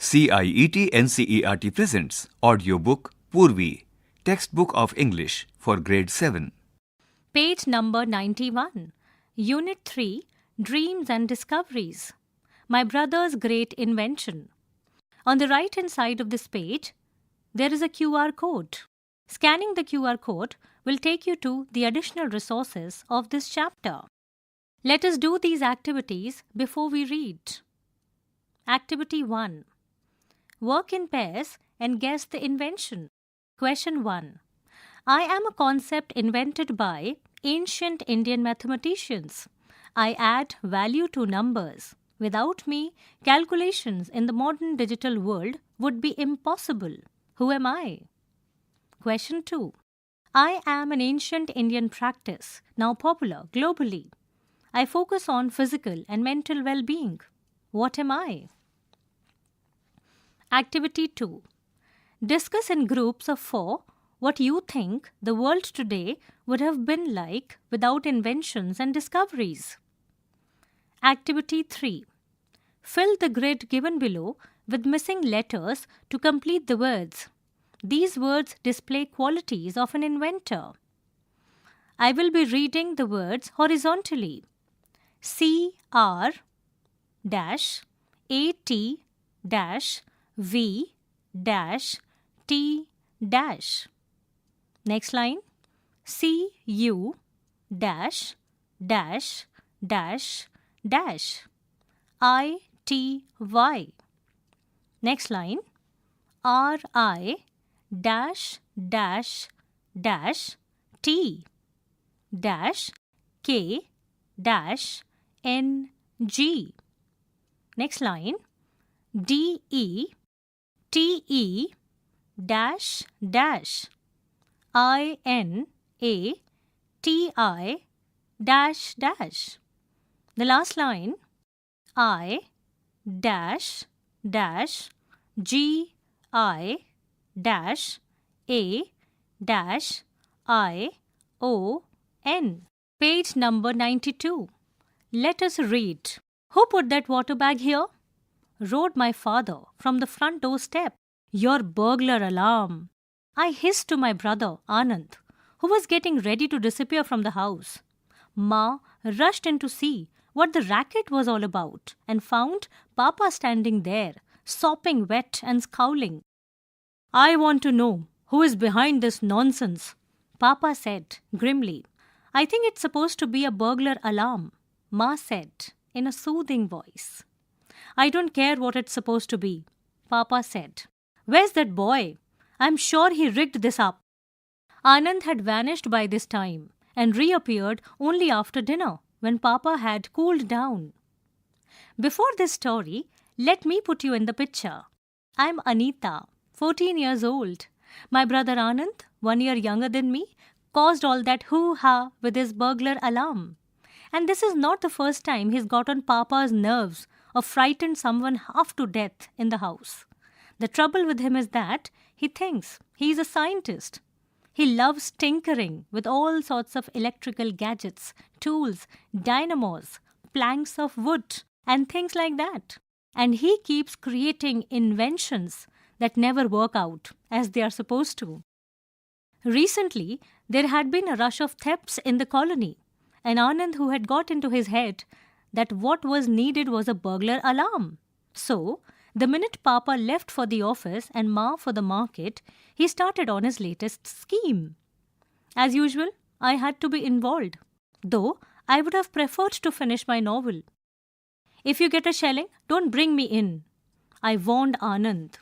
CIET NCERT presents audiobook Poorvi, Textbook of English for Grade 7. Page number 91, Unit 3, Dreams and Discoveries. My brother's great invention. On the right-hand side of this page, there is a QR code. Scanning the QR code will take you to the additional resources of this chapter. Let us do these activities before we read. Activity 1. Work in pairs and guess the invention. Question 1. I am a concept invented by ancient Indian mathematicians. I add value to numbers. Without me, calculations in the modern digital world would be impossible. Who am I? Question 2. I am an ancient Indian practice, now popular globally. I focus on physical and mental well-being. What am I? Activity 2. Discuss in groups of 4 what you think the world today would have been like without inventions and discoveries. Activity 3. Fill the grid given below with missing letters to complete the words. These words display qualities of an inventor. I will be reading the words horizontally. CR-AT-V-T-. Next line. CU-ITY. Next line. RI-T-K-NG. Next line. DE-TE-INATI-. The last line. I-G-I-A-I-O-N. Page number 92. Let us read. Who put that water bag here? Roared my father from the front door step. Your burglar alarm. I hissed to my brother, Anand, who was getting ready to disappear from the house. Ma rushed in to see what the racket was all about and found Papa standing there, sopping wet and scowling. I want to know who is behind this nonsense, Papa said grimly. I think it's supposed to be a burglar alarm, Ma said in a soothing voice. I don't care what it's supposed to be, Papa said. Where's that boy? I'm sure he rigged this up. Anand had vanished by this time and reappeared only after dinner when Papa had cooled down. Before this story, let me put you in the picture. I'm Anita, 14 years old. My brother Anand, 1 year younger than me, caused all that hoo-ha with his burglar alarm. And this is not the first time he's got on Papa's nerves or frightened someone half to death in the house. The trouble with him is that he thinks he's a scientist. He loves tinkering with all sorts of electrical gadgets, tools, dynamos, planks of wood, and things like that. And he keeps creating inventions that never work out as they are supposed to. Recently, there had been a rush of thefts in the colony, and Anand, who had got into his head that what was needed was a burglar alarm. So, the minute Papa left for the office and Ma for the market, he started on his latest scheme. As usual, I had to be involved, though I would have preferred to finish my novel. If you get a shelling, don't bring me in, I warned Anand.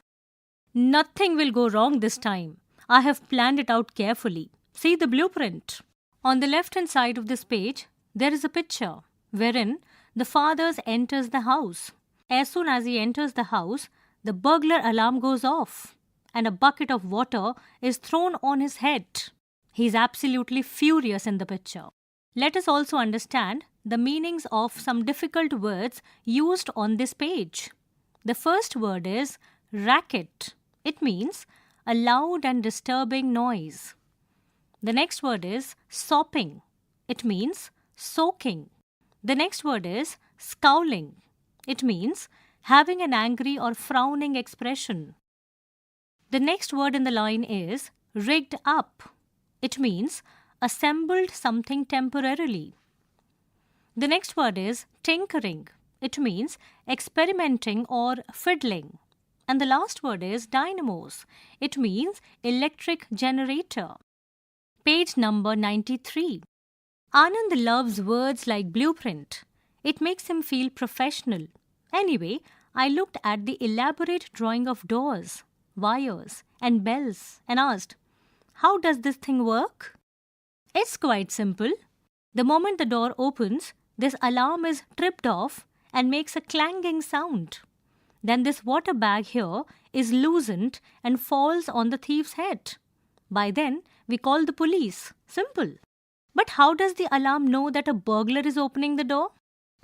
Nothing will go wrong this time. I have planned it out carefully. See the blueprint. On the left-hand side of this page, there is a picture wherein the father enters the house. As soon as he enters the house, the burglar alarm goes off and a bucket of water is thrown on his head. He is absolutely furious in the picture. Let us also understand the meanings of some difficult words used on this page. The first word is racket. It means a loud and disturbing noise. The next word is sopping. It means soaking. The next word is scowling. It means having an angry or frowning expression. The next word in the line is rigged up. It means assembled something temporarily. The next word is tinkering. It means experimenting or fiddling. And the last word is dynamos. It means electric generator. Page number 93. Anand loves words like blueprint. It makes him feel professional. Anyway, I looked at the elaborate drawing of doors, wires, and bells and asked, how does this thing work? It's quite simple. The moment the door opens, this alarm is tripped off and makes a clanging sound. Then this water bag here is loosened and falls on the thief's head. By then, we call the police. Simple. But how does the alarm know that a burglar is opening the door?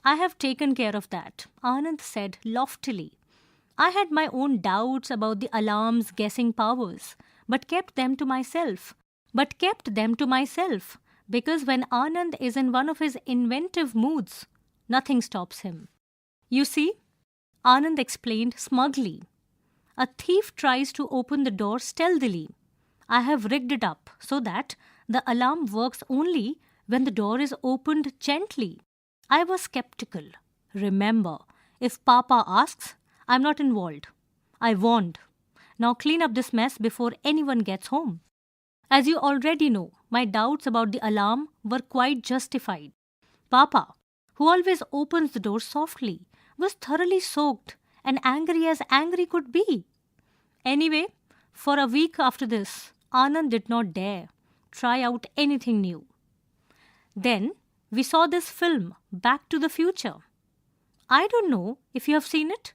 I have taken care of that, Anand said loftily. I had my own doubts about the alarm's guessing powers, but kept them to myself. Because when Anand is in one of his inventive moods, nothing stops him. You see, Anand explained smugly. A thief tries to open the door stealthily. I have rigged it up so that the alarm works only when the door is opened gently. I was skeptical. Remember, if Papa asks, I'm not involved. I warned. Now clean up this mess before anyone gets home. As you already know, my doubts about the alarm were quite justified. Papa, who always opens the door softly, was thoroughly soaked and angry as angry could be. Anyway, for a week after this, Anand did not dare try out anything new. Then we saw this film, Back to the Future. I don't know if you have seen it,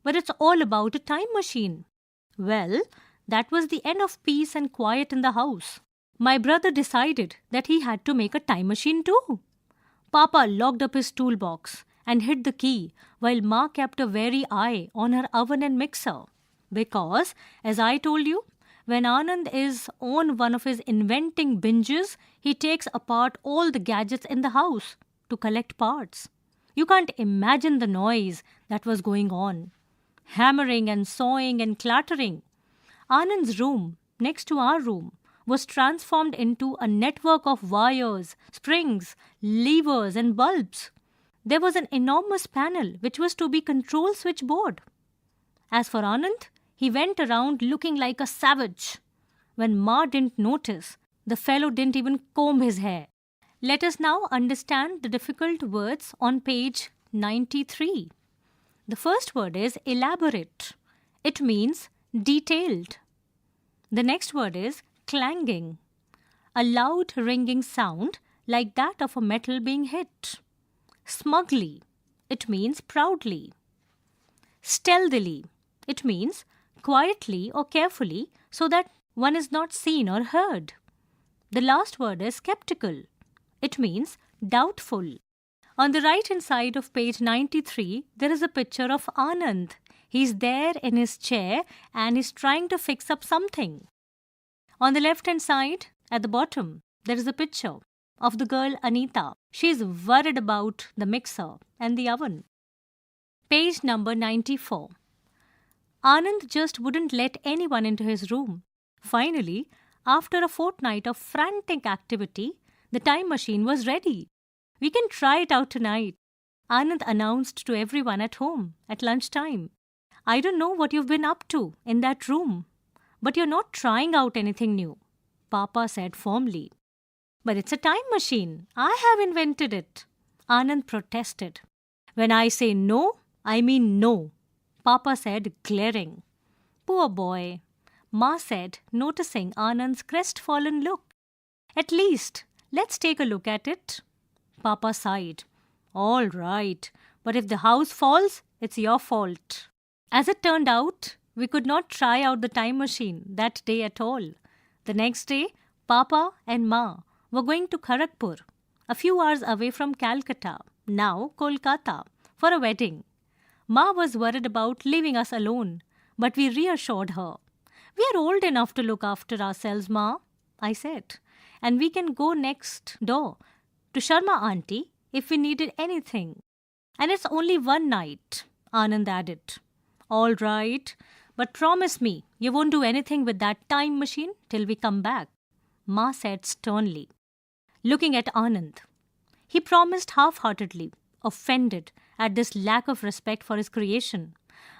but it's all about a time machine. Well, that was the end of peace and quiet in the house. My brother decided that he had to make a time machine too. Papa locked up his toolbox and hid the key while Ma kept a wary eye on her oven and mixer. Because, as I told you, when Anand is on one of his inventing binges, he takes apart all the gadgets in the house to collect parts. You can't imagine the noise that was going on. Hammering and sawing and clattering. Anand's room, next to our room, was transformed into a network of wires, springs, levers and bulbs. There was an enormous panel which was to be control switchboard. As for Anand, he went around looking like a savage. When Ma didn't notice, the fellow didn't even comb his hair. Let us now understand the difficult words on page 93. The first word is elaborate. It means detailed. The next word is clanging. A loud ringing sound like that of a metal being hit. Smugly. It means proudly. Stealthily. It means quietly or carefully so that one is not seen or heard. The last word is skeptical. It means doubtful. On the right-hand side of page 93, there is a picture of Anand. He's there in his chair and he's trying to fix up something. On the left-hand side, at the bottom, there is a picture of the girl Anita. She's worried about the mixer and the oven. Page number 94. Anand just wouldn't let anyone into his room. Finally, after a fortnight of frantic activity, the time machine was ready. We can try it out tonight, Anand announced to everyone at home at lunchtime. I don't know what you've been up to in that room, but you're not trying out anything new, Papa said firmly. But it's a time machine. I have invented it, Anand protested. When I say no, I mean no, Papa said, glaring. Poor boy, Ma said, noticing Anand's crestfallen look. At least, let's take a look at it. Papa sighed. All right, but if the house falls, it's your fault. As it turned out, we could not try out the time machine that day at all. The next day, Papa and Ma were going to Kharagpur, a few hours away from Calcutta, now Kolkata, for a wedding. Ma was worried about leaving us alone, but we reassured her. We are old enough to look after ourselves, Ma, I said, and we can go next door to Sharma Auntie if we needed anything. And it's only one night. Anand added. All right, but promise me you won't do anything with that time machine till we come back, Ma said sternly, looking at Anand. He promised half-heartedly, offended at this lack of respect for his creation.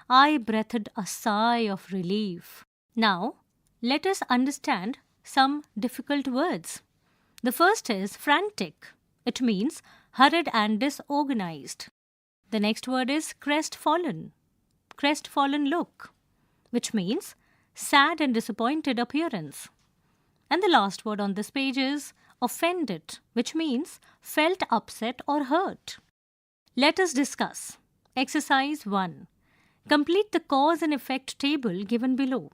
I breathed a sigh of relief. Now, let us understand some difficult words. The first is frantic. It means hurried and disorganized. The next word is crestfallen look, which means sad and disappointed appearance. And the last word on this page is offended, which means felt upset or hurt. Let us discuss. Exercise 1. Complete the cause and effect table given below.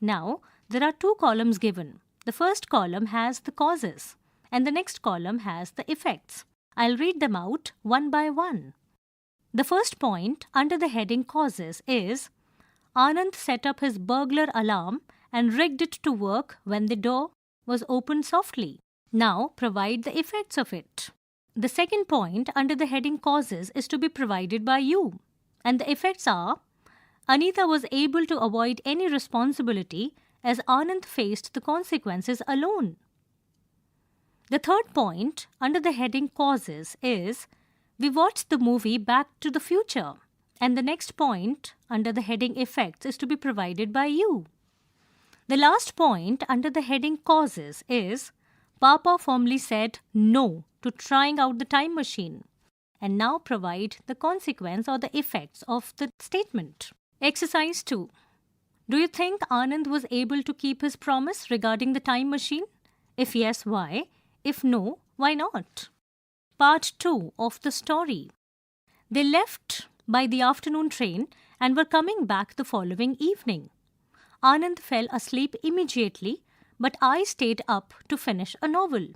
Now, there are 2 columns given. The first column has the causes and the next column has the effects. I'll read them out one by one. The first point under the heading causes is Anand set up his burglar alarm and rigged it to work when the door was opened softly. Now provide the effects of it. The second point under the heading causes is to be provided by you. And the effects are Anita was able to avoid any responsibility as Anand faced the consequences alone. The third point under the heading causes is we watched the movie Back to the Future. And the next point under the heading effects is to be provided by you. The last point under the heading causes is Papa firmly said no to trying out the time machine. And now provide the consequence or the effects of the statement. Exercise 2. Do you think Anand was able to keep his promise regarding the time machine? If yes, why? If no, why not? Part 2 of the story. They left by the afternoon train and were coming back the following evening. Anand fell asleep immediately, but I stayed up to finish a novel.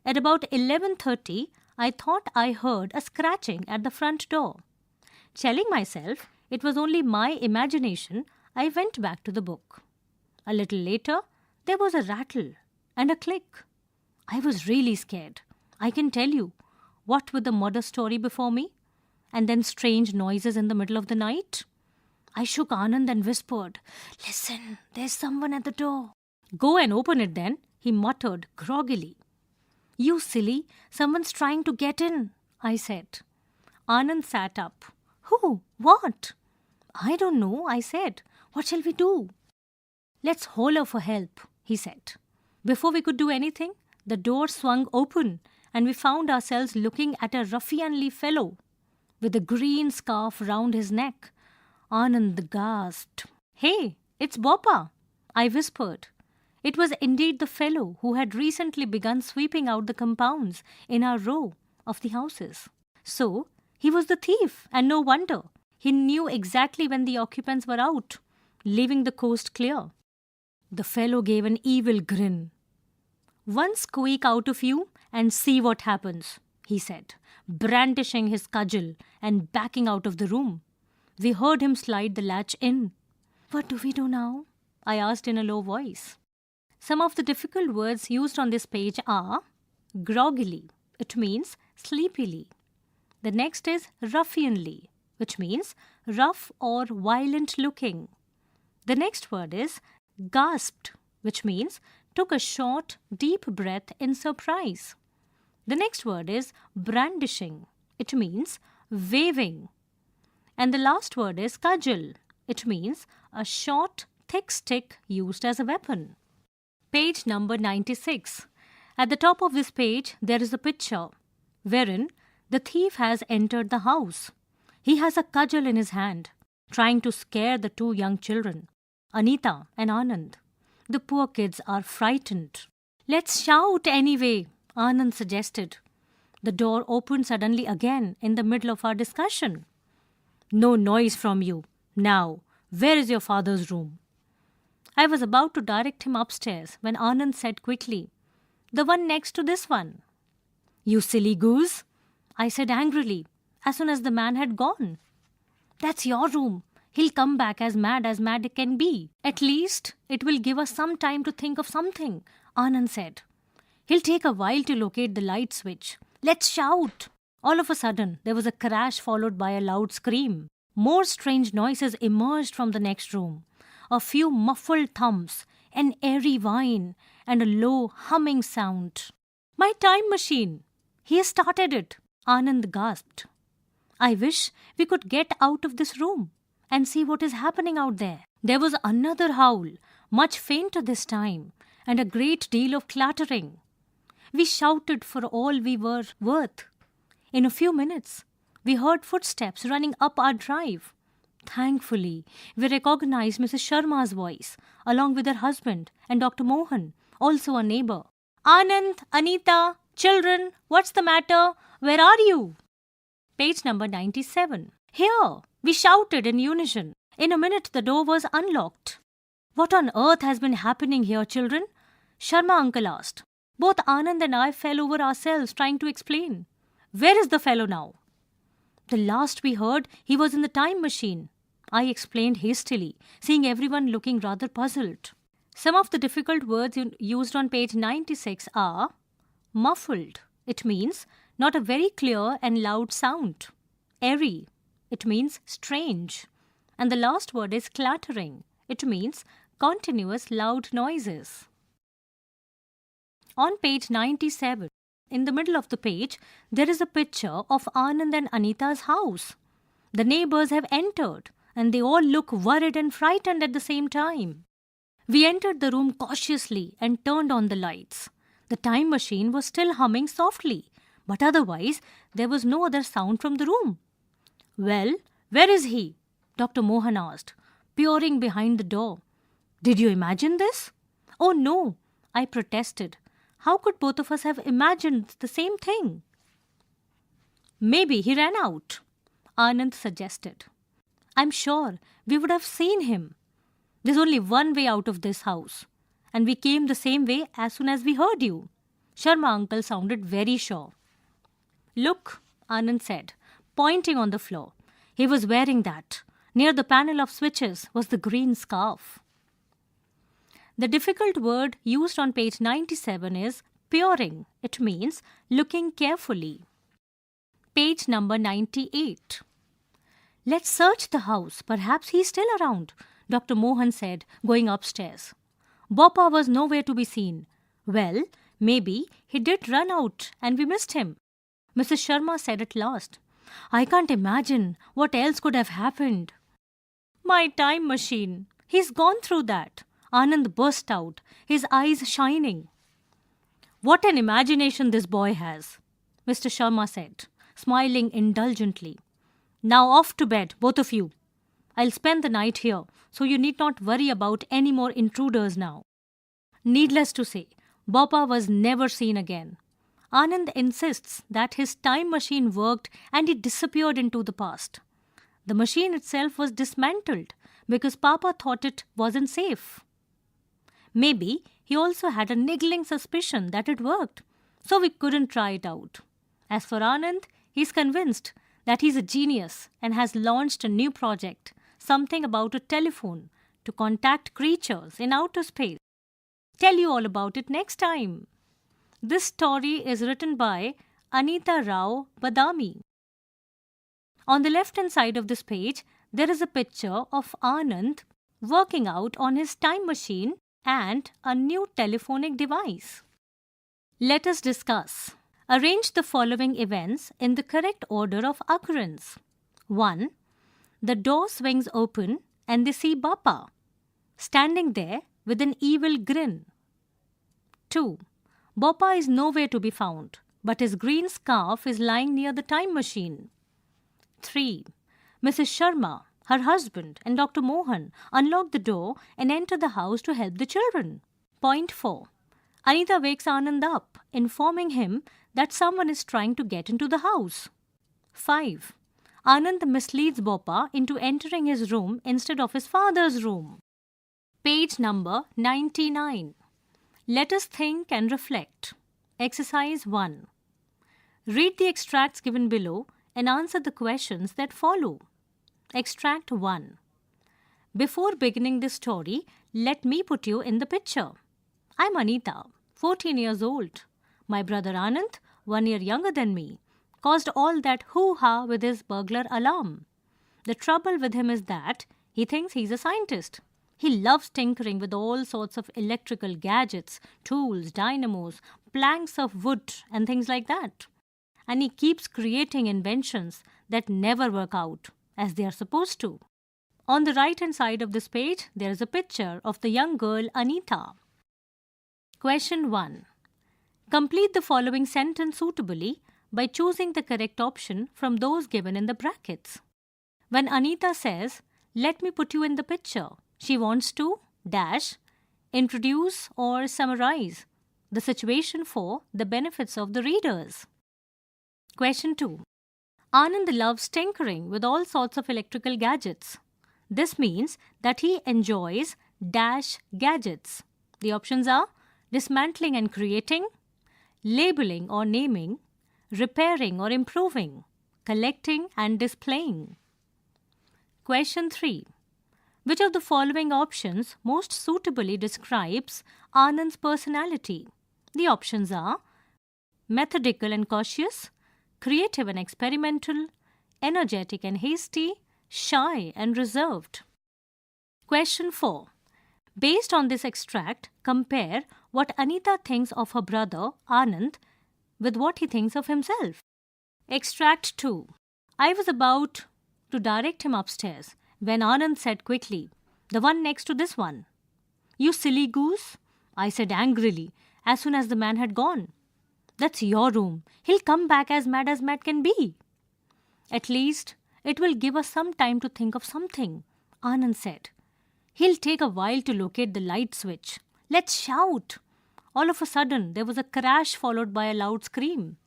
At about 11:30, I thought I heard a scratching at the front door. Telling myself it was only my imagination, I went back to the book. A little later, there was a rattle and a click. I was really scared, I can tell you, what with the murder story before me, and then strange noises in the middle of the night. I shook Anand and whispered, "Listen, there's someone at the door." "Go and open it then," he muttered groggily. "You silly, someone's trying to get in," I said. Anand sat up. "Who? What?" "I don't know," I said. "What shall we do?" "Let's holler for help," he said. Before we could do anything, the door swung open and we found ourselves looking at a ruffianly fellow with a green scarf round his neck. Anand gasped. "Hey, it's Boppa," I whispered. It was indeed the fellow who had recently begun sweeping out the compounds in our row of the houses. So, he was the thief, and no wonder. He knew exactly when the occupants were out, leaving the coast clear. The fellow gave an evil grin. "One squeak out of you and see what happens," he said, brandishing his cudgel and backing out of the room. We heard him slide the latch in. "What do we do now?" I asked in a low voice. Some of the difficult words used on this page are groggily, it means sleepily. The next is ruffianly, which means rough or violent looking. The next word is gasped, which means took a short, deep breath in surprise. The next word is brandishing. It means waving. And the last word is cudgel. It means a short, thick stick used as a weapon. Page number 96. At the top of this page, there is a picture wherein the thief has entered the house. He has a cudgel in his hand, trying to scare the 2 young children, Anita and Anand. The poor kids are frightened. "Let's shout anyway," Anand suggested. The door opened suddenly again in the middle of our discussion. "No noise from you. Now, where is your father's room?" I was about to direct him upstairs when Anand said quickly, "The one next to this one." "You silly goose," I said angrily, as soon as the man had gone. "That's your room. He'll come back as mad can be. At least, it will give us some time to think of something," Anand said. "He'll take a while to locate the light switch. Let's shout." All of a sudden, there was a crash followed by a loud scream. More strange noises emerged from the next room. A few muffled thumps, an airy whine, and a low humming sound. "My time machine! He has started it!" Anand gasped. "I wish we could get out of this room and see what is happening out there." There was another howl, much fainter this time, and a great deal of clattering. We shouted for all we were worth. In a few minutes, we heard footsteps running up our drive. Thankfully, we recognized Mrs. Sharma's voice, along with her husband and Dr. Mohan, also a neighbor. "Anand, Anita, children, what's the matter? Where are you?" Page number 97. "Here," we shouted in unison. In a minute, the door was unlocked. "What on earth has been happening here, children?" Sharma uncle asked. Both Anand and I fell over ourselves trying to explain. "Where is the fellow now?" "The last we heard, he was in the time machine," I explained hastily, seeing everyone looking rather puzzled. Some of the difficult words used on page 96 are muffled. It means not a very clear and loud sound. Airy. It means strange. And the last word is clattering. It means continuous loud noises. On page 97, in the middle of the page, there is a picture of Anand and Anita's house. The neighbors have entered, and they all look worried and frightened at the same time. We entered the room cautiously and turned on the lights. The time machine was still humming softly, but otherwise there was no other sound from the room. "Well, where is he?" Dr. Mohan asked, peering behind the door. "Did you imagine this?" "Oh no," I protested. "How could both of us have imagined the same thing?" "Maybe he ran out," Anand suggested. "I'm sure we would have seen him. There's only one way out of this house, and we came the same way as soon as we heard you." Sharma uncle sounded very sure. "Look," Anand said, pointing on the floor. He was wearing that. Near the panel of switches was the green scarf. The difficult word used on page 97 is peering. It means looking carefully. Page number 98. "Let's search the house. Perhaps he's still around," Dr. Mohan said, going upstairs. Boppa was nowhere to be seen. "Well, maybe he did run out and we missed him," Mrs. Sharma said at last. "I can't imagine what else could have happened." "My time machine. He's gone through that," Anand burst out, his eyes shining. "What an imagination this boy has," Mr. Sharma said, smiling indulgently. "Now off to bed, both of you. I'll spend the night here, so you need not worry about any more intruders now." Needless to say, Boppa was never seen again. Anand insists that his time machine worked and it disappeared into the past. The machine itself was dismantled because Papa thought it wasn't safe. Maybe he also had a niggling suspicion that it worked, so we couldn't try it out. As for Anand, he's convinced that he's a genius and has launched a new project, something about a telephone to contact creatures in outer space. Tell you all about it next time. This story is written by Anita Rao Badami. On the left-hand side of this page, there is a picture of Anand working out on his time machine and a new telephonic device. Let us discuss. Arrange the following events in the correct order of occurrence. 1. The door swings open and they see Bappa standing there with an evil grin. 2. Bappa is nowhere to be found, but his green scarf is lying near the time machine. 3. Mrs. Sharma, her husband, and Dr. Mohan unlock the door and enter the house to help the children. Point 4. Anita wakes Anand up, informing him that someone is trying to get into the house. 5. Anand misleads Boppa into entering his room instead of his father's room. Page number 99. Let us think and reflect. Exercise 1. Read the extracts given below and answer the questions that follow. Extract 1. Before beginning this story, let me put you in the picture. I'm Anita, 14 years old. My brother Anand, 1 year younger than me, caused all that hoo-ha with his burglar alarm. The trouble with him is that he thinks he's a scientist. He loves tinkering with all sorts of electrical gadgets, tools, dynamos, planks of wood, and things like that. And he keeps creating inventions that never work out as they are supposed to. On the right-hand side of this page, there is a picture of the young girl Anita. Question 1. Complete the following sentence suitably by choosing the correct option from those given in the brackets. When Anita says, "Let me put you in the picture," she wants to dash, introduce or summarize the situation for the benefits of the readers. Question 2. Anand loves tinkering with all sorts of electrical gadgets. This means that he enjoys dash gadgets. The options are dismantling and creating, labeling or naming, repairing or improving, collecting and displaying. Question 3. Which of the following options most suitably describes Anand's personality? The options are methodical and cautious, creative and experimental, energetic and hasty, shy and reserved. Question 4. Based on this extract, compare what Anita thinks of her brother, Anand, with what he thinks of himself. Extract 2. I was about to direct him upstairs when Anand said quickly, "The one next to this one." "You silly goose," I said angrily as soon as the man had gone. "That's your room. He'll come back as mad can be." "At least it will give us some time to think of something," Anand said. "He'll take a while to locate the light switch. Let's shout." All of a sudden, there was a crash followed by a loud scream.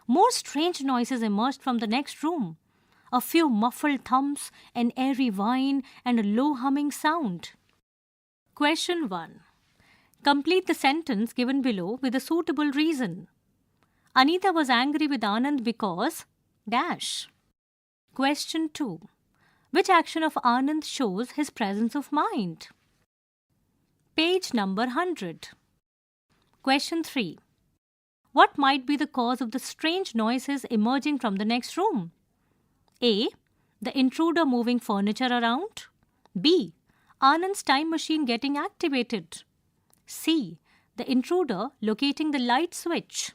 More strange noises emerged from the next room. A few muffled thumps, an airy whine, and a low humming sound. Question 1. Complete the sentence given below with a suitable reason. Anita was angry with Anand because dash. Question 2. Which action of Anand shows his presence of mind? Page number 100. Question 3. What might be the cause of the strange noises emerging from the next room? A. The intruder moving furniture around. B. Anand's time machine getting activated. C. The intruder locating the light switch.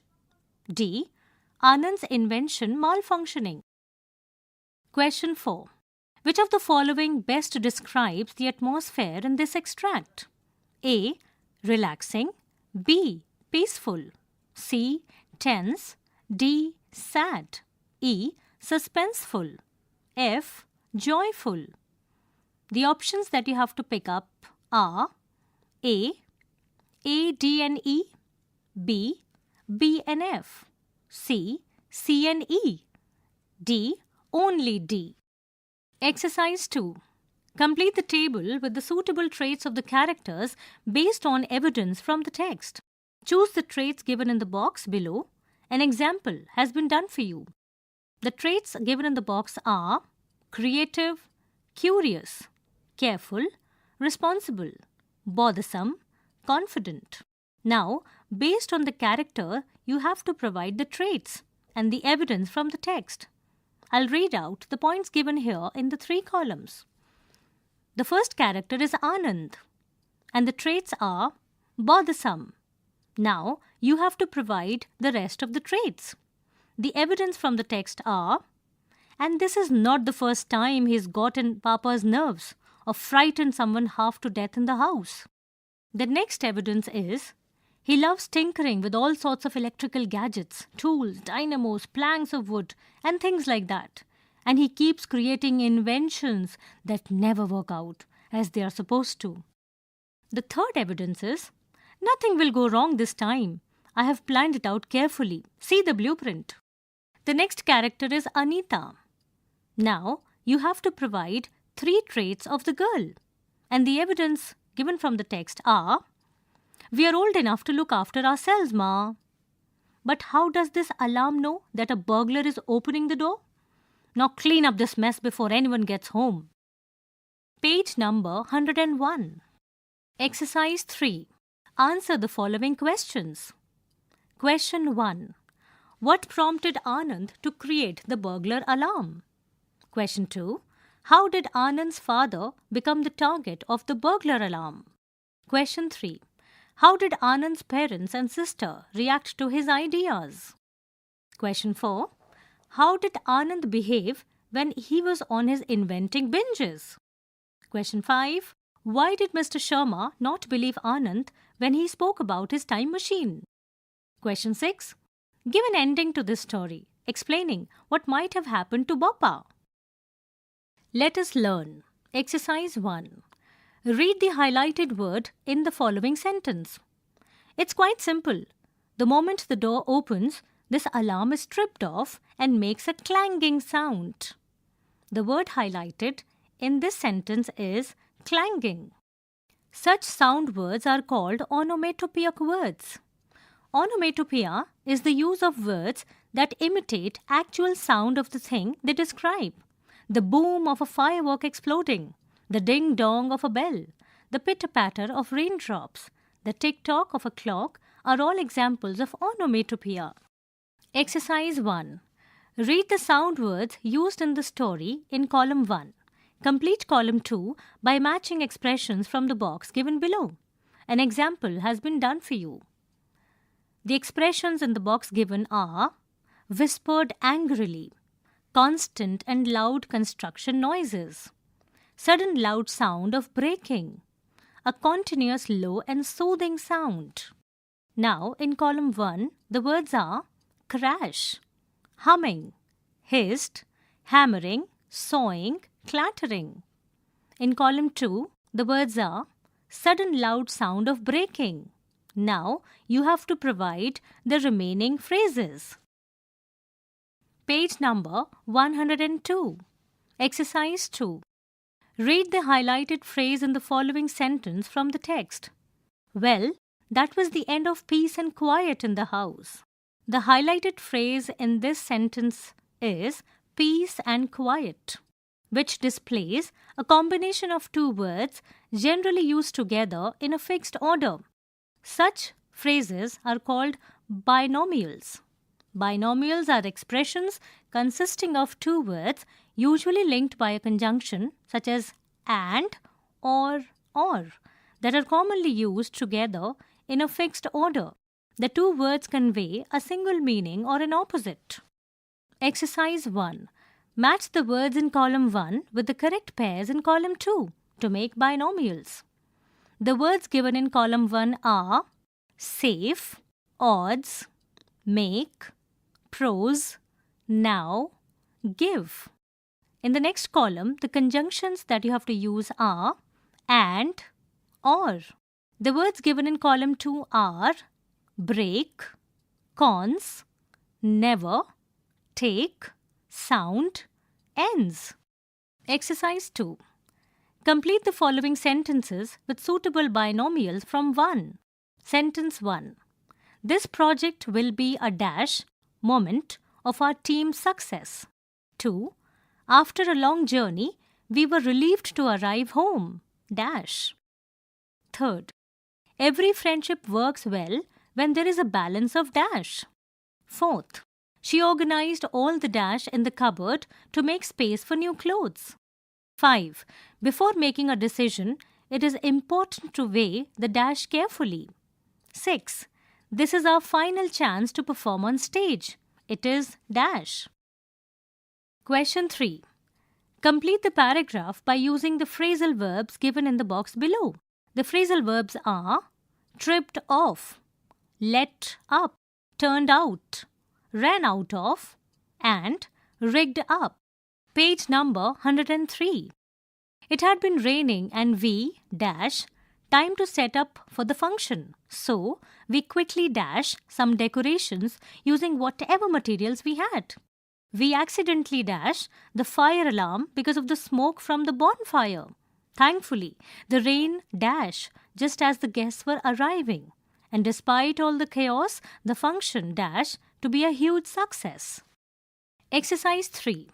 D. Anand's invention malfunctioning. Question 4. Which of the following best describes the atmosphere in this extract? A. Relaxing. B. Peaceful. C. Tense. D. Sad. E. Suspenseful. F. Joyful. The options that you have to pick up are A, D and E, B, and F, C and E, D, only D. Exercise 2. Complete the table with the suitable traits of the characters based on evidence from the text. Choose the traits given in the box below. An example has been done for you. The traits given in the box are creative, curious, careful, responsible, bothersome, confident. Now, based on the character, you have to provide the traits and the evidence from the text. I'll read out the points given here in the 3 columns. The first character is Anand, and the traits are bothersome. Now, you have to provide the rest of the traits. The evidence from the text are, and this is not the first time he's gotten Papa's nerves or frightened someone half to death in the house. The next evidence is, he loves tinkering with all sorts of electrical gadgets, tools, dynamos, planks of wood, and things like that. And he keeps creating inventions that never work out as they are supposed to. The third evidence is, nothing will go wrong this time. I have planned it out carefully. See the blueprint. The next character is Anita. Now, you have to provide 3 traits of the girl. And the evidence given from the text are, we are old enough to look after ourselves, Ma. But how does this alarm know that a burglar is opening the door? Now clean up this mess before anyone gets home. Page number 101. Exercise 3. Answer the following questions. Question 1. What prompted Anand to create the burglar alarm? Question 2. How did Anand's father become the target of the burglar alarm? Question 3. How did Anand's parents and sister react to his ideas? Question 4. How did Anand behave when he was on his inventing binges? Question 5. Why did Mr. Sharma not believe Anand when he spoke about his time machine? Question 6. Give an ending to this story, explaining what might have happened to Bappa. Let us learn. Exercise 1. Read the highlighted word in the following sentence. It's quite simple. The moment the door opens, this alarm is stripped off and makes a clanging sound. The word highlighted in this sentence is clanging. Such sound words are called onomatopoeic words. Onomatopoeia is the use of words that imitate actual sound of the thing they describe. The boom of a firework exploding, the ding-dong of a bell, the pitter-patter of raindrops, the tick-tock of a clock are all examples of onomatopoeia. Exercise 1. Read the sound words used in the story in column 1. Complete column 2 by matching expressions from the box given below. An example has been done for you. The expressions in the box given are whispered angrily, constant and loud construction noises, sudden loud sound of breaking, a continuous low and soothing sound. Now, in column 1, the words are crash, humming, hissed, hammering, sawing, clattering. In column 2, the words are sudden loud sound of breaking. Now, you have to provide the remaining phrases. Page number 102. Exercise 2. Read the highlighted phrase in the following sentence from the text. Well, that was the end of peace and quiet in the house. The highlighted phrase in this sentence is peace and quiet, which displays a combination of two words generally used together in a fixed order. Such phrases are called binomials. Binomials are expressions consisting of two words usually linked by a conjunction such as and or that are commonly used together in a fixed order. The two words convey a single meaning or an opposite. Exercise 1. Match the words in column 1 with the correct pairs in column 2 to make binomials. The words given in column 1 are safe, odds, make, pros, now, give. In the next column, the conjunctions that you have to use are and, or. The words given in column 2 are break, cons, never, take, sound, ends. Exercise 2. Complete the following sentences with suitable binomials from 1. Sentence 1. This project will be a dash moment of our team's success. 2. After a long journey, we were relieved to arrive home. Dash. 3rd. Every friendship works well when there is a balance of dash. 4th. She organized all the dash in the cupboard to make space for new clothes. 5. Before making a decision, it is important to weigh the dash carefully. 6. This is our final chance to perform on stage. It is dash. Question 3. Complete the paragraph by using the phrasal verbs given in the box below. The phrasal verbs are tripped off, let up, turned out, ran out of, and rigged up. Page number 103. It had been raining and we dash time to set up for the function. So, we quickly dash some decorations using whatever materials we had. We accidentally dash the fire alarm because of the smoke from the bonfire. Thankfully, the rain dash just as the guests were arriving. And despite all the chaos, the function dash to be a huge success. Exercise 3.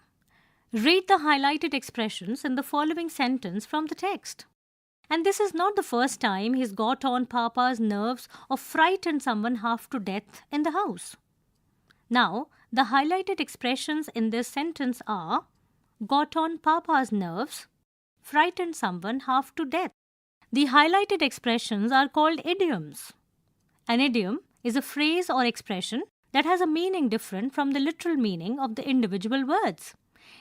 Read the highlighted expressions in the following sentence from the text. And this is not the first time he's got on Papa's nerves or frightened someone half to death in the house. Now, the highlighted expressions in this sentence are got on Papa's nerves, frightened someone half to death. The highlighted expressions are called idioms. An idiom is a phrase or expression that has a meaning different from the literal meaning of the individual words.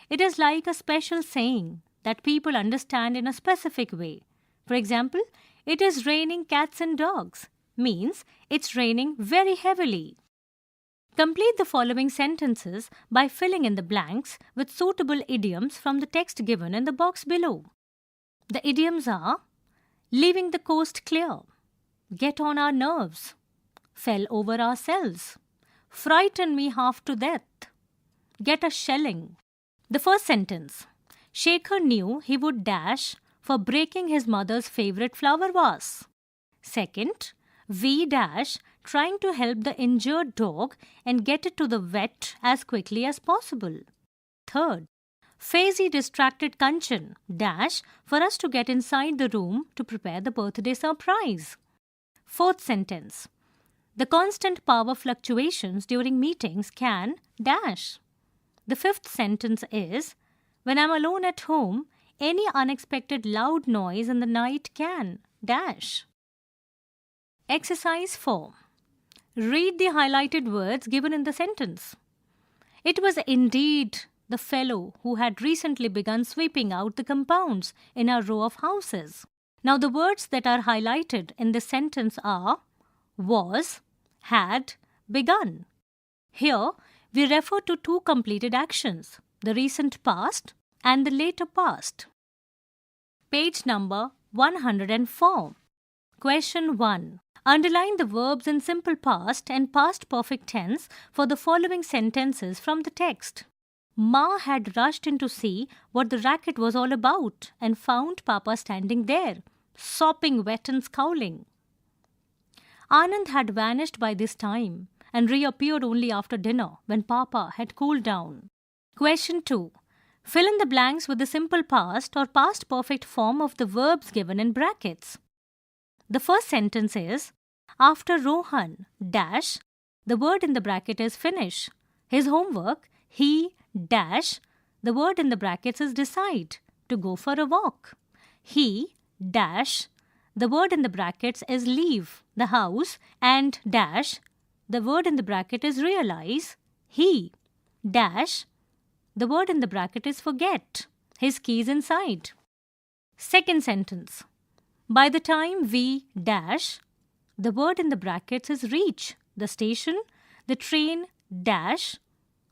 It is like a special saying that people understand in a specific way. For example, it is raining cats and dogs means it's raining very heavily. Complete the following sentences by filling in the blanks with suitable idioms from the text given in the box below. The idioms are leaving the coast clear, get on our nerves, fell over ourselves, frighten me half to death, get a shelling. The first sentence, Shekhar knew he would dash for breaking his mother's favourite flower vase. Second, we dash trying to help the injured dog and get it to the vet as quickly as possible. Third, Faizi distracted Kanchan dash for us to get inside the room to prepare the birthday surprise. Fourth sentence, the constant power fluctuations during meetings can dash. The fifth sentence is, when I'm alone at home, any unexpected loud noise in the night can dash. Exercise 4. Read the highlighted words given in the sentence. It was indeed the fellow who had recently begun sweeping out the compounds in our row of houses. Now the words that are highlighted in the sentence are was, had, begun. Here we refer to two completed actions, the recent past and the later past. Page number 104. Question 1. Underline the verbs in simple past and past perfect tense for the following sentences from the text. Ma had rushed in to see what the racket was all about and found Papa standing there, sopping wet and scowling. Anand had vanished by this time and reappeared only after dinner when Papa had cooled down. Question 2. Fill in the blanks with the simple past or past perfect form of the verbs given in brackets. The first sentence is, after Rohan dash, the word in the bracket is finish. His homework, he dash, the word in the brackets is decide, to go for a walk. He dash, the word in the brackets is leave the house, and dash, the word in the bracket is realize. He dash, the word in the bracket is forget. His keys inside. Second sentence. By the time we dash, the word in the brackets is reach the station, the train dash.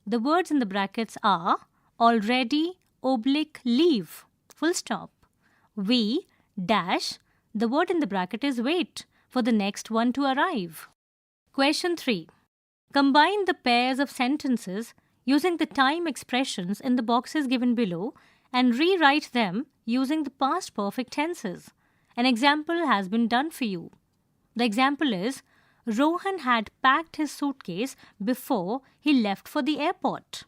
The words in the brackets are already oblique leave, full stop. We dash, the word in the bracket is wait for the next one to arrive. Question 3. Combine the pairs of sentences using the time expressions in the boxes given below and rewrite them using the past perfect tenses. An example has been done for you. The example is, Rohan had packed his suitcase before he left for the airport.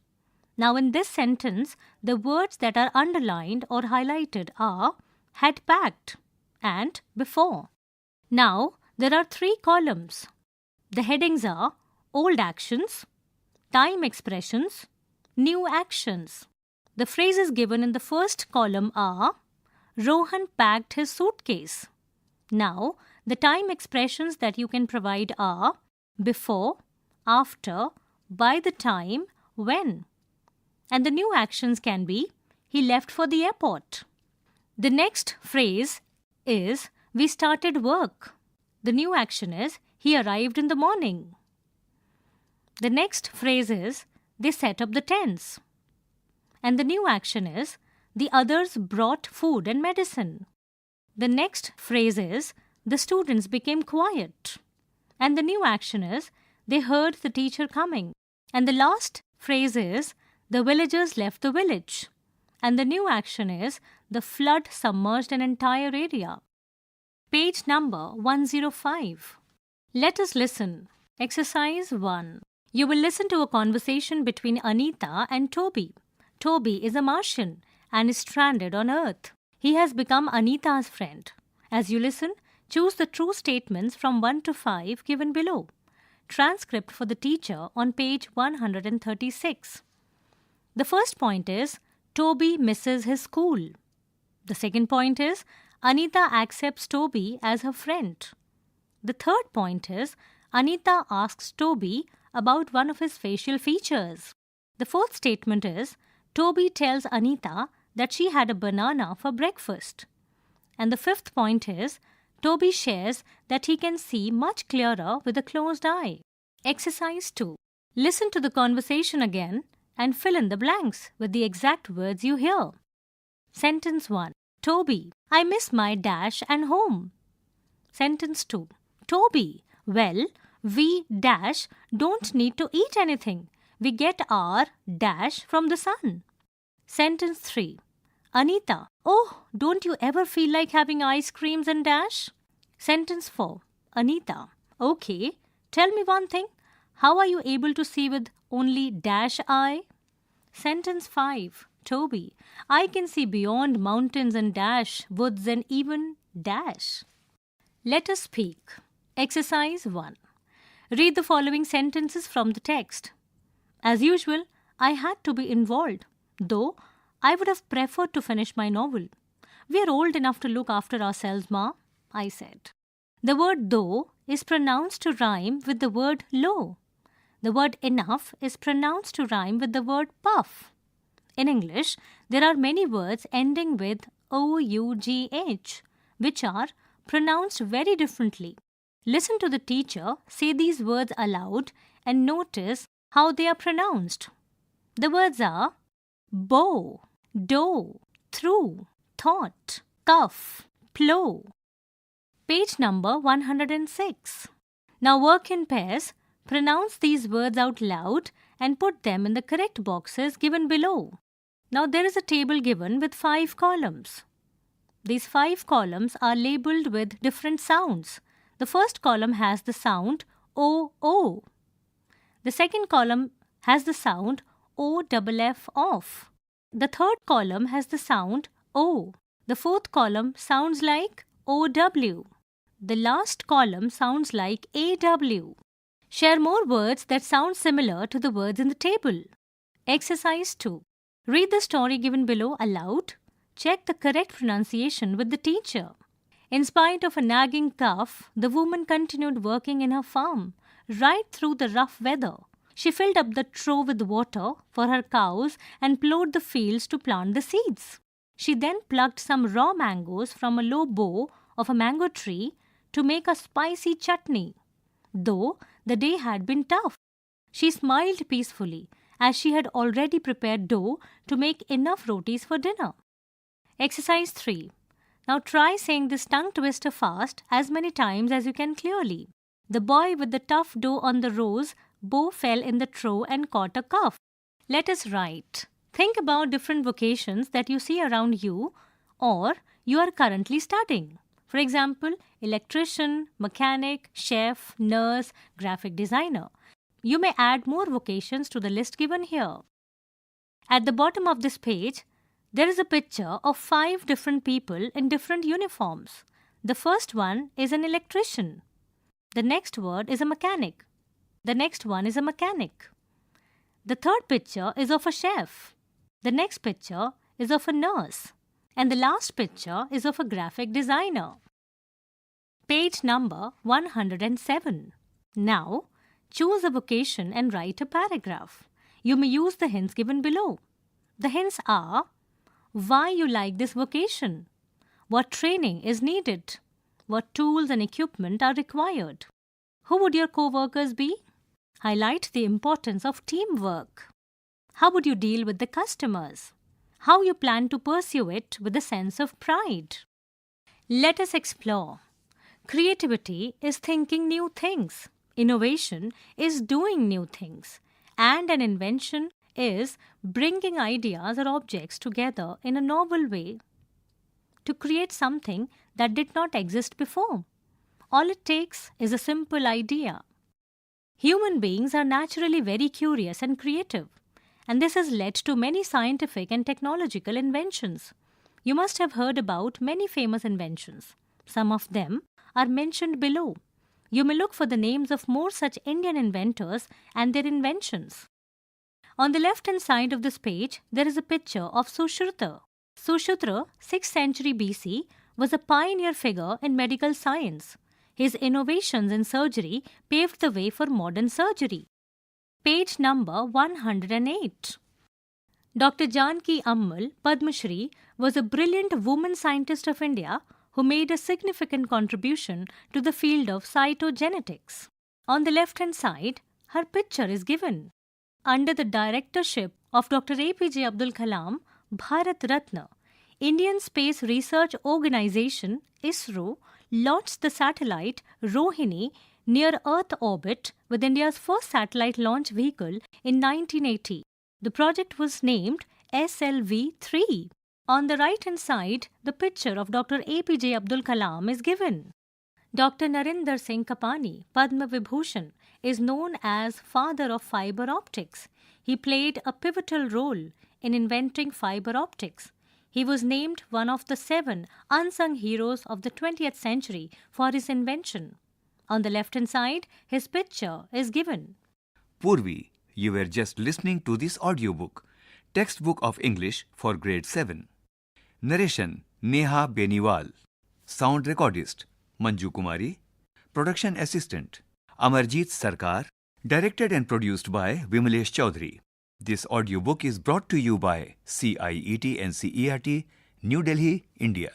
Now in this sentence, the words that are underlined or highlighted are had packed and before. Now there are 3 columns. The headings are old actions, time expressions, new actions. The phrases given in the first column are Rohan packed his suitcase. Now, the time expressions that you can provide are before, after, by the time, when. And the new actions can be he left for the airport. The next phrase is we started work. The new action is he arrived in the morning. The next phrase is they set up the tents. And the new action is the others brought food and medicine. The next phrase is the students became quiet. And the new action is they heard the teacher coming. And the last phrase is the villagers left the village. And the new action is the flood submerged an entire area. Page number 105. Let us listen. Exercise 1. You will listen to a conversation between Anita and Toby. Toby is a Martian and is stranded on Earth. He has become Anita's friend. As you listen, choose the true statements from 1 to 5 given below. Transcript for the teacher on page 136. The first point is, Toby misses his school. The second point is Anita accepts Toby as her friend. The third point is Anita asks Toby about one of his facial features. The fourth statement is Toby tells Anita that she had a banana for breakfast. And the fifth point is Toby shares that he can see much clearer with a closed eye. Exercise 2. Listen to the conversation again and fill in the blanks with the exact words you hear. Sentence 1. Toby, I miss my dash and home. Sentence 2. Toby, well, we dash don't need to eat anything. We get our dash from the sun. Sentence 3. Anita, oh, don't you ever feel like having ice creams and dash? Sentence 4. Anita, okay, tell me one thing. How are you able to see with only dash eye? Sentence 5. Toby, I can see beyond mountains and dash, woods and even dash. Let us speak. Exercise 1. Read the following sentences from the text. As usual, I had to be involved, though I would have preferred to finish my novel. We are old enough to look after ourselves, Ma, I said. The word though is pronounced to rhyme with the word low. The word enough is pronounced to rhyme with the word puff. In English, there are many words ending with OUGH, which are pronounced very differently. Listen to the teacher say these words aloud and notice how they are pronounced. The words are bow, dough, through, thought, cuff, plow. Page number 106. Now work in pairs. Pronounce these words out loud and put them in the correct boxes given below. Now there is a table given with 5 columns. These 5 columns are labelled with different sounds. The first column has the sound O-O. The second column has the sound O-F-F off. The third column has the sound O. The fourth column sounds like O-W. The last column sounds like A-W. Share more words that sound similar to the words in the table. Exercise 2. Read the story given below aloud. Check the correct pronunciation with the teacher. In spite of a nagging cough, the woman continued working in her farm right through the rough weather. She filled up the trough with water for her cows and plowed the fields to plant the seeds. She then plucked some raw mangoes from a low bough of a mango tree to make a spicy chutney. Though the day had been tough, she smiled peacefully as she had already prepared dough to make enough rotis for dinner. Exercise 3. Now try saying this tongue twister fast as many times as you can clearly. The boy with the tough dough on the rose bow fell in the trough and caught a cough. Let us write. Think about different vocations that you see around you or you are currently studying. For example, electrician, mechanic, chef, nurse, graphic designer. You may add more vocations to the list given here. At the bottom of this page, there is a picture of 5 different people in different uniforms. The first one is an electrician. The next word is a mechanic. The next one is a mechanic. The third picture is of a chef. The next picture is of a nurse. And the last picture is of a graphic designer. Page number 107. Now, choose a vocation and write a paragraph. You may use the hints given below. The hints are why you like this vocation, what training is needed, what tools and equipment are required, who would your co-workers be, highlight the importance of teamwork, how would you deal with the customers, how you plan to pursue it with a sense of pride. Let us explore. Creativity is thinking new things. Innovation is doing new things. And an invention is bringing ideas or objects together in a novel way to create something that did not exist before. All it takes is a simple idea. Human beings are naturally very curious and creative, and this has led to many scientific and technological inventions. You must have heard about many famous inventions. Some of them are mentioned below. You may look for the names of more such Indian inventors and their inventions. On the left-hand side of this page, there is a picture of Sushruta. Sushruta, 6th century BC, was a pioneer figure in medical science. His innovations in surgery paved the way for modern surgery. Page number 108. Dr. Janki Ammal, Padma Shri, was a brilliant woman scientist of India who made a significant contribution to the field of cytogenetics. On the left-hand side, her picture is given. Under the directorship of Dr. APJ Abdul Kalam, Bharat Ratna, Indian Space Research Organization ISRO launched the satellite Rohini near Earth orbit with India's first satellite launch vehicle in 1980. The project was named SLV-3. On the right-hand side, the picture of Dr. APJ Abdul Kalam is given. Dr. Narinder Singh Kapani, Padma Vibhushan, is known as father of fiber optics. He played a pivotal role in inventing fiber optics. He was named one of the 7 unsung heroes of the 20th century for his invention. On the left-hand side, his picture is given. Poorvi, you were just listening to this audiobook, Textbook of English for Grade 7. Narration, Neha Beniwal. Sound recordist, Manju Kumari. Production assistant, Amarjeet Sarkar. Directed and produced by Vimalesh Chaudhary. This audiobook is brought to you by CIET NCERT, New Delhi, India.